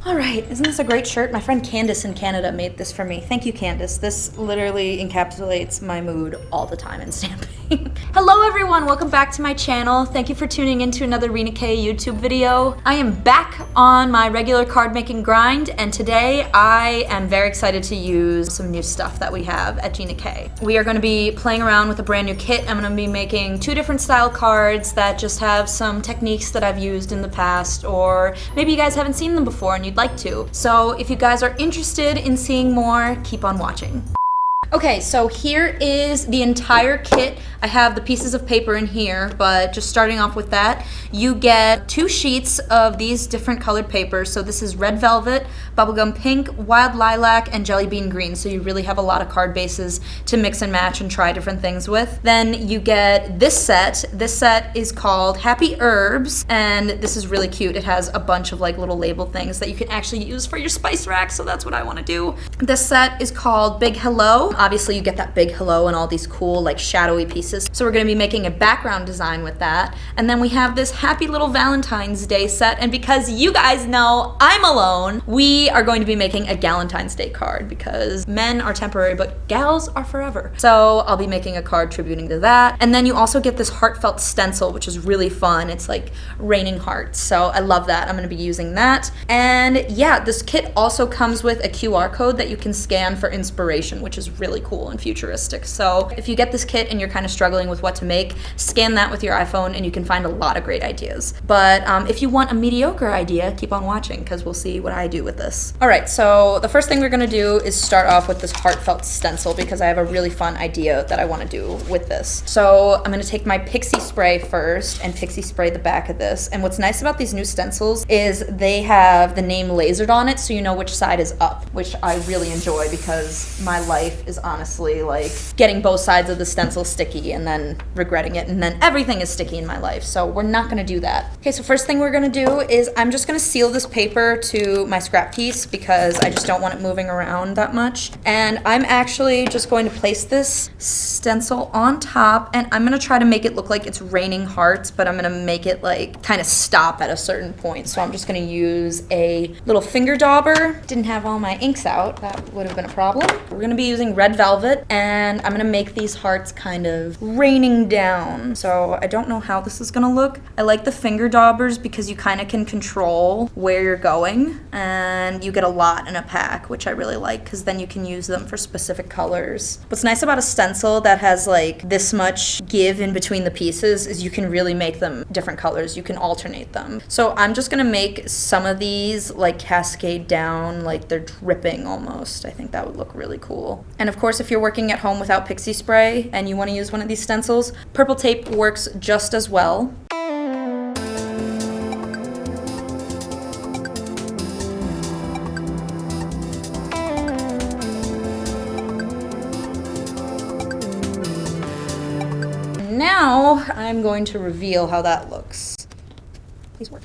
All right, isn't this a great shirt? My friend Candace in Canada made this for me. Thank you, Candace. This literally encapsulates my mood all the time in stamping. Hello everyone, welcome back to my channel. Thank you for tuning into another Rena K YouTube video. I am back on my regular card making grind, and today I am very excited to use some new stuff that we have at Gina K. We are gonna be playing around with a brand new kit. I'm gonna be making 2 different style cards that just have some techniques that I've used in the past, or maybe you guys haven't seen them before and you'd like to. So if you guys are interested in seeing more, keep on watching. Okay, so here is the entire kit. I have the pieces of paper in here, but just starting off with that, you get 2 sheets of these different colored papers. So this is red velvet, bubblegum pink, wild lilac, and jelly bean green. So you really have a lot of card bases to mix and match and try different things with. Then you get this set. This set is called Happy Herbs, and this is really cute. It has a bunch of like little label things that you can actually use for your spice rack, so that's what I want to do. This set is called Big Hello. Obviously you get that big hello and all these cool like shadowy pieces. So we're gonna be making a background design with that. And then we have this happy little Valentine's Day set. And because you guys know I'm alone, we are going to be making a Galentine's Day card because men are temporary, but gals are forever. So I'll be making a card tributing to that. And then you also get this Heartfelt Stencil, which is really fun. It's like raining hearts. So I love that. I'm gonna be using that. And yeah, this kit also comes with a QR code that you can scan for inspiration, which is really cool and futuristic. So if you get this kit and you're kind of struggling with what to make, scan that with your iPhone and you can find a lot of great ideas. But if you want a mediocre idea, keep on watching because we'll see what I do with this. All right, so the first thing we're gonna do is start off with this Heartfelt Stencil because I have a really fun idea that I wanna do with this. So I'm gonna take my pixie spray first and pixie spray the back of this. And what's nice about these new stencils is they have the name lasered on it so you know which side is up, which I really enjoy because my life is honestly like getting both sides of the stencil sticky and then regretting it, and then everything is sticky in my life, so we're not gonna do that. Okay, so first thing we're gonna do is I'm just gonna seal this paper to my scrap piece because I just don't want it moving around that much. And I'm actually just going to place this stencil on top, and I'm gonna try to make it look like it's raining hearts, but I'm gonna make it like kind of stop at a certain point. So I'm just gonna use a little finger dauber. Didn't have all my inks out, that would have been a problem. We're gonna be using red velvet, and I'm gonna make these hearts kind of raining down. So I don't know how this is gonna look. I like the finger daubers because you kind of can control where you're going, and you get a lot in a pack, which I really like because then you can use them for specific colors. What's nice about a stencil that has like this much give in between the pieces is you can really make them different colors. You can alternate them. So I'm just gonna make some of these like cascade down like they're dripping almost. I think that would look really cool. And of course, if you're working at home without pixie spray and you want to use one of these stencils, purple tape works just as well. Now I'm going to reveal how that looks. Please work.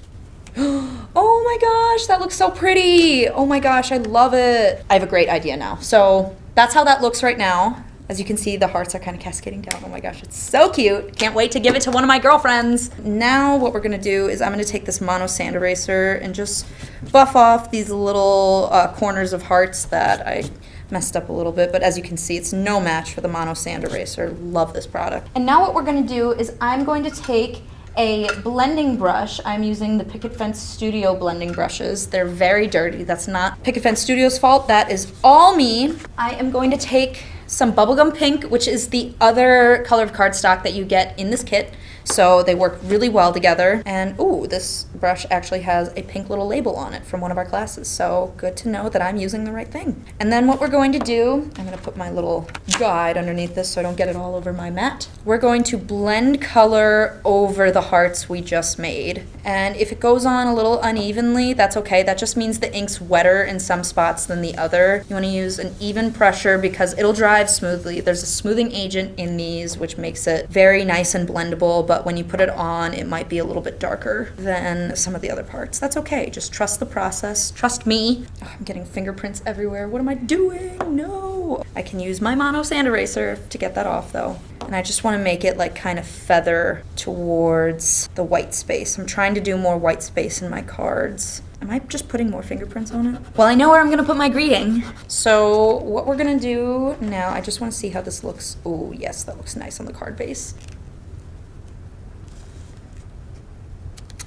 Oh my gosh, that looks so pretty. Oh my gosh, I love it. I have a great idea now. So that's how that looks right now. As you can see, the hearts are kind of cascading down. Oh my gosh, it's so cute. Can't wait to give it to one of my girlfriends. Now what we're gonna do is I'm gonna take this mono sand eraser and just buff off these little corners of hearts that I messed up a little bit, but as you can see, it's no match for the mono sand eraser. Love this product. And now what we're gonna do is I'm going to take a blending brush. I'm using the Picket Fence Studio blending brushes. They're very dirty. That's not Picket Fence Studio's fault. That is all me. I am going to take some bubblegum pink, which is the other color of cardstock that you get in this kit. So they work really well together. And ooh, this brush actually has a pink little label on it from one of our classes. So good to know that I'm using the right thing. And then what we're going to do, I'm gonna put my little guide underneath this so I don't get it all over my mat. We're going to blend color over the hearts we just made. And if it goes on a little unevenly, that's okay. That just means the ink's wetter in some spots than the other. You wanna use an even pressure because it'll dry smoothly. There's a smoothing agent in these which makes it very nice and blendable, but when you put it on, it might be a little bit darker than some of the other parts. That's okay. Just trust the process. Trust me. Oh, I'm getting fingerprints everywhere. What am I doing? No. Ooh, I can use my mono sand eraser to get that off though. And I just want to make it like kind of feather towards the white space. I'm trying to do more white space in my cards. Am I just putting more fingerprints on it? Well, I know where I'm gonna put my greeting. So what we're gonna do now, I just wanna see how this looks. Oh yes, that looks nice on the card base.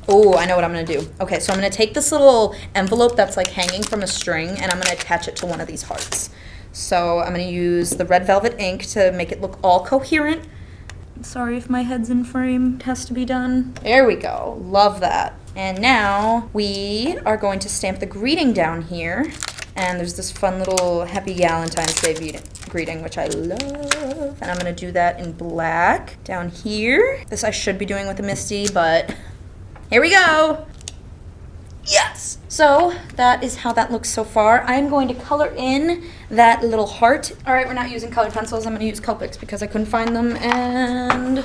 Oh, I know what I'm gonna do. Okay, so I'm gonna take this little envelope that's like hanging from a string and I'm gonna attach it to one of these hearts. So I'm gonna use the red velvet ink to make it look all coherent. Sorry if my head's in frame, it has to be done. There we go, love that. And now we are going to stamp the greeting down here. And there's this fun little Happy Valentine's Day greeting, which I love. And I'm gonna do that in black down here. This I should be doing with a Misty, but here we go. Yes! So that is how that looks so far. I'm going to color in that little heart. All right, we're not using colored pencils. I'm gonna use Copics because I couldn't find them, and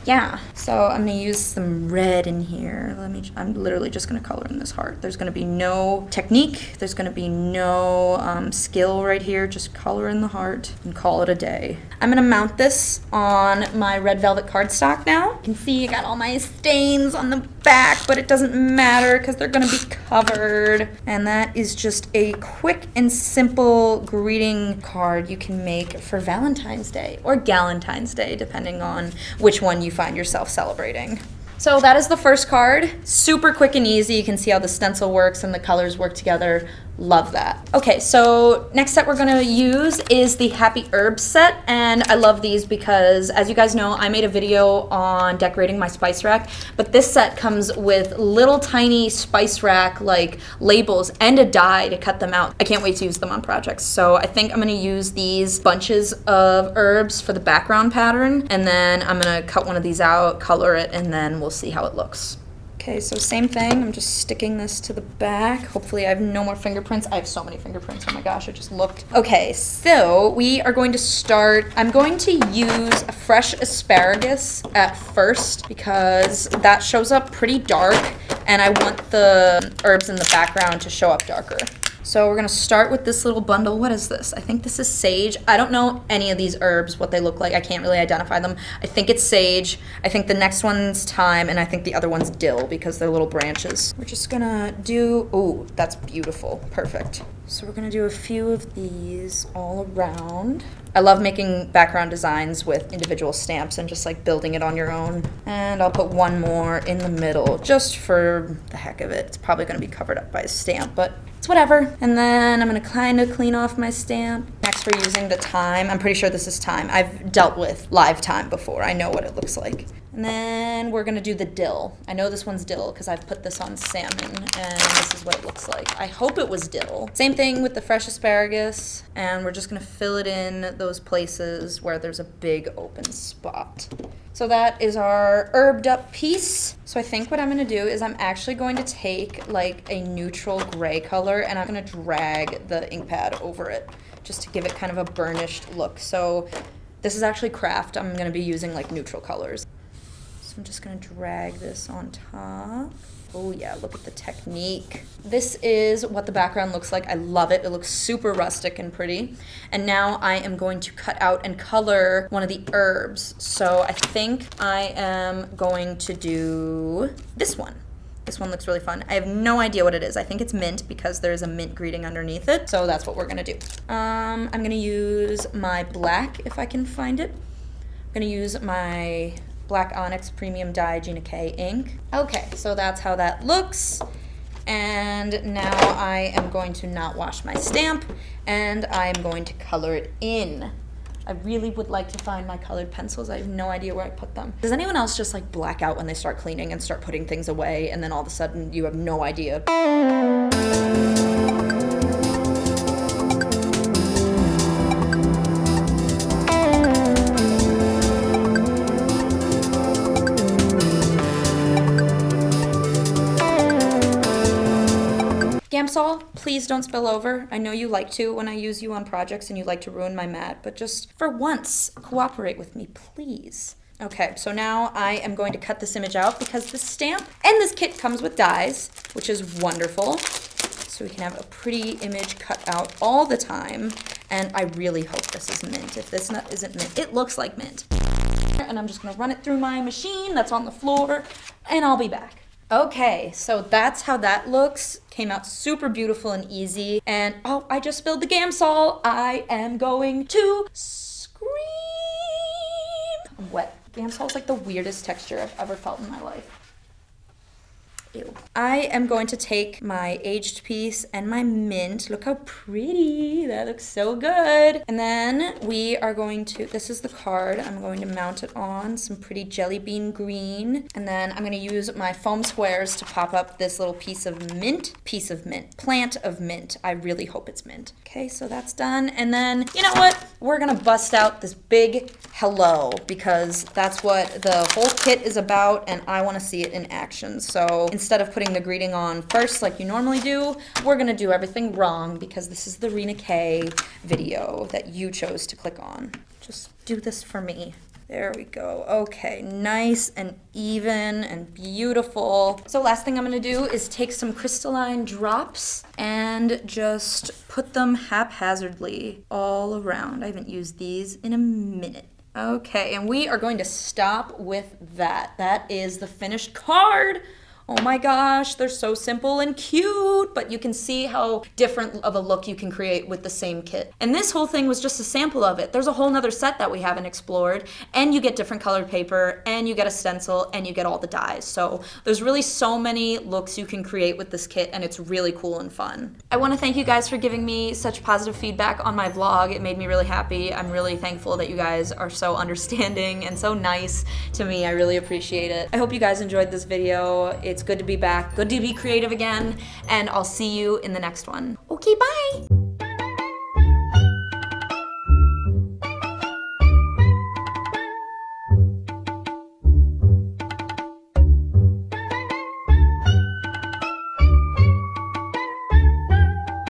yeah. So I'm gonna use some red in here. I'm literally just gonna color in this heart. There's gonna be no technique. There's gonna be no skill right here. Just color in the heart and call it a day. I'm gonna mount this on my red velvet cardstock now. You can see I got all my stains on the back, but it doesn't matter because they're gonna be covered. And that is just a quick and simple greeting card you can make for Valentine's Day or Galentine's Day, depending on which one you find yourself celebrating. So that is the first card. Super quick and easy. You can see how the stencil works and the colors work together. Love that. Okay, so next set we're gonna use is the Happy Herbs set, and I love these because, as you guys know, I made a video on decorating my spice rack, but this set comes with little tiny spice rack like labels and a die to cut them out. I can't wait to use them on projects. So I think I'm gonna use these bunches of herbs for the background pattern, and then I'm gonna cut one of these out, color it, and then we'll see how it looks. Okay, so same thing, I'm just sticking this to the back. Hopefully I have no more fingerprints. I have so many fingerprints, oh my gosh, I just looked. Okay, so we are going to start, I'm going to use a fresh asparagus at first because that shows up pretty dark and I want the herbs in the background to show up darker. So we're gonna start with this little bundle. What is this? I think this is sage. I don't know any of these herbs, what they look like. I can't really identify them. I think it's sage. I think the next one's thyme, and I think the other one's dill because they're little branches. We're just gonna do, oh, that's beautiful, perfect. So we're gonna do a few of these all around. I love making background designs with individual stamps and just like building it on your own. And I'll put one more in the middle just for the heck of it. It's probably gonna be covered up by a stamp, but it's whatever. And then I'm gonna kind of clean off my stamp. Next we're using the thyme. I'm pretty sure this is thyme. I've dealt with live thyme before. I know what it looks like. And then we're gonna do the dill. I know this one's dill because I've put this on salmon and this is what it looks like. I hope it was dill. Same thing with the fresh asparagus, and we're just gonna fill it in those places where there's a big open spot. So that is our herbed up piece. So I think what I'm gonna do is I'm actually going to take like a neutral gray color and I'm gonna drag the ink pad over it just to give it kind of a burnished look. So this is actually craft. I'm gonna be using like neutral colors. So I'm just gonna drag this on top. Oh yeah, look at the technique. This is what the background looks like. I love it. It looks super rustic and pretty. And now I am going to cut out and color one of the herbs. So I think I am going to do this one. This one looks really fun. I have no idea what it is. I think it's mint because there's a mint greeting underneath it. So that's what we're gonna do. I'm gonna use my black if I can find it. I'm gonna use my Black Onyx Premium Dye Gina K ink. Okay, so that's how that looks. And now I am going to not wash my stamp and I'm going to color it in. I really would like to find my colored pencils. I have no idea where I put them. Does anyone else just like black out when they start cleaning and start putting things away and then all of a sudden you have no idea? Gamsol, please don't spill over. I know you like to when I use you on projects and you like to ruin my mat, but just for once, cooperate with me, please. Okay, so now I am going to cut this image out because the stamp and this kit comes with dies, which is wonderful. So we can have a pretty image cut out all the time. And I really hope this is mint. If this isn't mint, it looks like mint. And I'm just gonna run it through my machine that's on the floor, and I'll be back. Okay, so that's how that looks. Came out super beautiful and easy. And oh, I just spilled the Gamsol. I am going to scream. I'm wet. Gamsol is like the weirdest texture I've ever felt in my life. Ew. I am going to take my aged piece and my mint. Look how pretty. That looks so good. And then we are going to, this is the card. I'm going to mount it on some pretty jelly bean green. And then I'm going to use my foam squares to pop up this little piece of mint, plant of mint. I really hope it's mint. Okay, so that's done. And then, you know what? We're going to bust out this big hello because that's what the whole kit is about and I want to see it in action. So instead of putting the greeting on first like you normally do, we're gonna do everything wrong because this is the Rena K video that you chose to click on. Just do this for me. There we go. Okay, nice and even and beautiful. So last thing I'm gonna do is take some crystalline drops and just put them haphazardly all around. I haven't used these in a minute. Okay, and we are going to stop with that. That is the finished card. Oh my gosh, they're so simple and cute, but you can see how different of a look you can create with the same kit. And this whole thing was just a sample of it. There's a whole nother set that we haven't explored, and you get different colored paper, and you get a stencil, and you get all the dies. So there's really so many looks you can create with this kit, and it's really cool and fun. I want to thank you guys for giving me such positive feedback on my vlog. It made me really happy. I'm really thankful that you guys are so understanding and so nice to me. I really appreciate it. I hope you guys enjoyed this video. It's good to be back, good to be creative again, and I'll see you in the next one. Okay, bye!